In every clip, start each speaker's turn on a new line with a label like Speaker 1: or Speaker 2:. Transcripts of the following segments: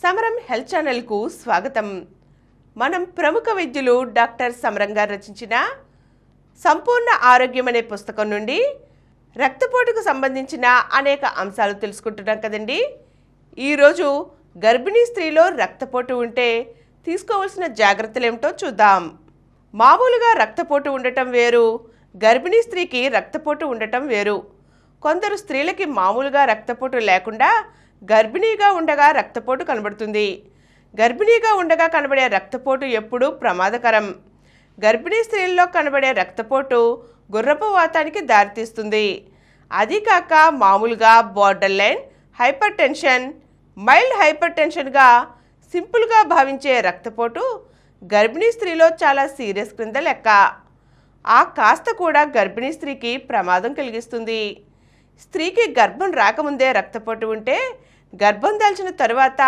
Speaker 1: సమరం హెల్త్ ఛానల్కు స్వాగతం. మనం ప్రముఖ వైద్యులు డాక్టర్ సమరం గారు రచించిన సంపూర్ణ ఆరోగ్యం అనే పుస్తకం నుండి రక్తపోటుకు సంబంధించిన అనేక అంశాలు తెలుసుకుంటున్నాం కదండి. ఈరోజు గర్భిణీ స్త్రీలో రక్తపోటు ఉంటే తీసుకోవాల్సిన జాగ్రత్తలు ఏమిటో చూద్దాం. మామూలుగా రక్తపోటు ఉండటం వేరు, గర్భిణీ స్త్రీకి రక్తపోటు ఉండటం వేరు. కొందరు స్త్రీలకి మామూలుగా రక్తపోటు లేకుండా గర్భిణీగా ఉండగా రక్తపోటు కనబడుతుంది. గర్భిణీగా ఉండగా కనబడే రక్తపోటు ఎప్పుడూ ప్రమాదకరం. గర్భిణీ స్త్రీల్లో కనబడే రక్తపోటు గుర్రపు వాతానికి దారితీస్తుంది. అది కాక మామూలుగా border line hyper tension, mild hyper టెన్షన్గా సింపుల్గా భావించే రక్తపోటు గర్భిణీ స్త్రీలో చాలా సీరియస్ క్రింద లెక్క. ఆ కాస్త కూడా గర్భిణీ స్త్రీకి ప్రమాదం కలిగిస్తుంది. స్త్రీకి గర్భం రాకముందే రక్తపోటు ఉంటే గర్భం దాల్చిన తరువాత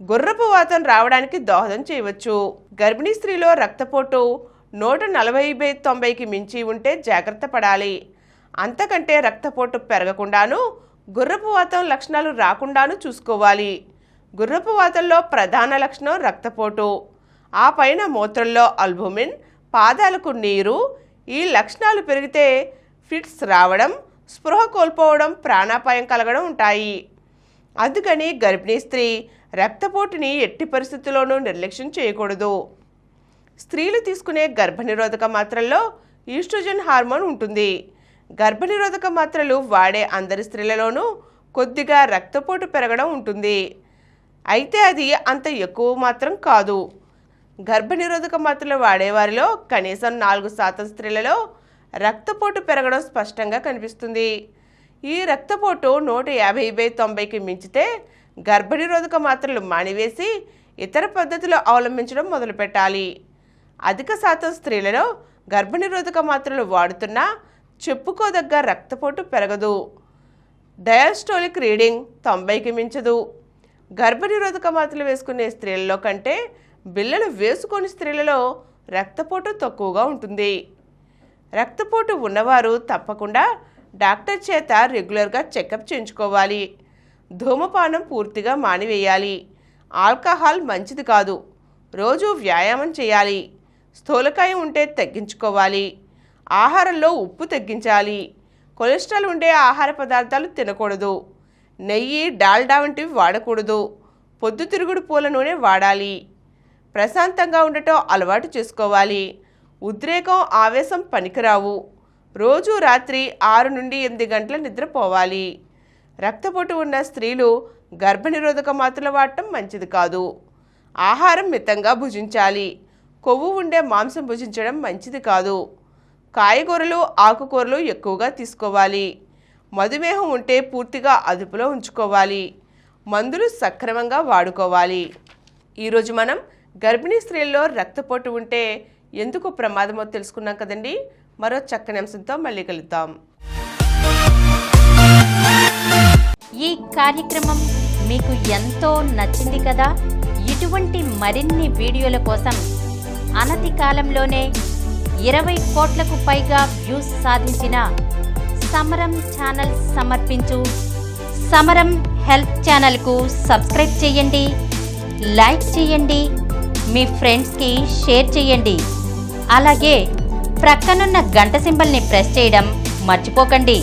Speaker 1: గుర్రపు వాతం రావడానికి దోహదం చేయవచ్చు. గర్భిణీ స్త్రీలో రక్తపోటు 140/90కి మించి ఉంటే జాగ్రత్త పడాలి. అంతకంటే రక్తపోటు పెరగకుండాను గుర్రపు వాతం లక్షణాలు రాకుండాను చూసుకోవాలి. గుర్రపు వాతంలో ప్రధాన లక్షణం రక్తపోటు, ఆ పైన మూత్రంలో అల్బుమిన్, పాదాలకు నీరు. ఈ లక్షణాలు పెరిగితే ఫిట్స్ రావడం, స్పృహ కోల్పోవడం, ప్రాణాపాయం కలగడం ఉంటాయి. అందుకని గర్భిణీ స్త్రీ రక్తపోటుని ఎట్టి పరిస్థితుల్లోనూ నిర్లక్ష్యం చేయకూడదు. స్త్రీలు తీసుకునే గర్భనిరోధక మాత్రల్లో ఈస్ట్రోజన్ హార్మోన్ ఉంటుంది. గర్భనిరోధక మాత్రలు వాడే అందరి స్త్రీలలోనూ కొద్దిగా రక్తపోటు పెరగడం ఉంటుంది. అయితే అది అంత ఎక్కువ మాత్రం కాదు. గర్భనిరోధక మాత్రలు వాడేవారిలో కనీసం 4% స్త్రీలలో రక్తపోటు పెరగడం స్పష్టంగా కనిపిస్తుంది. ఈ రక్తపోటు 150/90కి మించితే గర్భనిరోధక మాత్రలు మానివేసి ఇతర పద్ధతులు అవలంబించడం మొదలుపెట్టాలి. అధిక శాతం స్త్రీలలో గర్భనిరోధక మాత్రలు వాడుతున్నా చెప్పుకోదగ్గ రక్తపోటు పెరగదు. Diastolic reading 90కి మించదు. గర్భనిరోధక మాత్రలు వేసుకునే స్త్రీలలో కంటే బిళ్ళలు వేసుకొని స్త్రీలలో రక్తపోటు తక్కువగా ఉంటుంది. రక్తపోటు ఉన్నవారు తప్పకుండా డాక్టర్ చేత రెగ్యులర్గా చెకప్ చేయించుకోవాలి. ధూమపానం పూర్తిగా మానివేయాలి. ఆల్కహాల్ మంచిది కాదు. రోజు వ్యాయామం చేయాలి. స్థూలకాయం ఉంటే తగ్గించుకోవాలి. ఆహారంలో ఉప్పు తగ్గించాలి. కొలెస్ట్రాల్ ఉండే ఆహార పదార్థాలు తినకూడదు. నెయ్యి, డాల్డా వంటివి వాడకూడదు. పొద్దుతిరుగుడు పూల నూనె వాడాలి. ప్రశాంతంగా ఉండటం అలవాటు చేసుకోవాలి. ఉద్రేకం, ఆవేశం పనికిరావు. రోజు రాత్రి 6 నుండి 8 గంటల నిద్రపోవాలి. రక్తపోటు ఉన్న స్త్రీలు గర్భనిరోధక మాత్రలు వాడటం మంచిది కాదు. ఆహారం మితంగా భుజించాలి. కొవ్వు ఉండే మాంసం భుజించడం మంచిది కాదు. కాయగూరలు, ఆకుకూరలు ఎక్కువగా తీసుకోవాలి. మధుమేహం ఉంటే పూర్తిగా అదుపులో ఉంచుకోవాలి. మందులు సక్రమంగా వాడుకోవాలి. ఈరోజు మనం గర్భిణీ స్త్రీల్లో రక్తపోటు ఉంటే ఎందుకు ప్రమాదమో తెలుసుకున్నాం కదండి. మరో చక్కని అంశంతో మళ్ళీ కలుద్దాం.
Speaker 2: ఈ కార్యక్రమం మీకు ఎంతో నచ్చింది కదా. ఇటువంటి మరిన్ని వీడియోల కోసం అనతి కాలంలోనే 20 కోట్లకు పైగా వ్యూస్ సాధించిన సమరం ఛానల్ సమర్పించు సమరం హెల్త్ ఛానల్కు సబ్స్క్రైబ్ చేయండి, లైక్ చేయండి, మీ ఫ్రెండ్స్కి షేర్ చేయండి. అలాగే ప్రక్కనున్న గంట సింబల్ని ప్రెస్ చేయడం మర్చిపోకండి.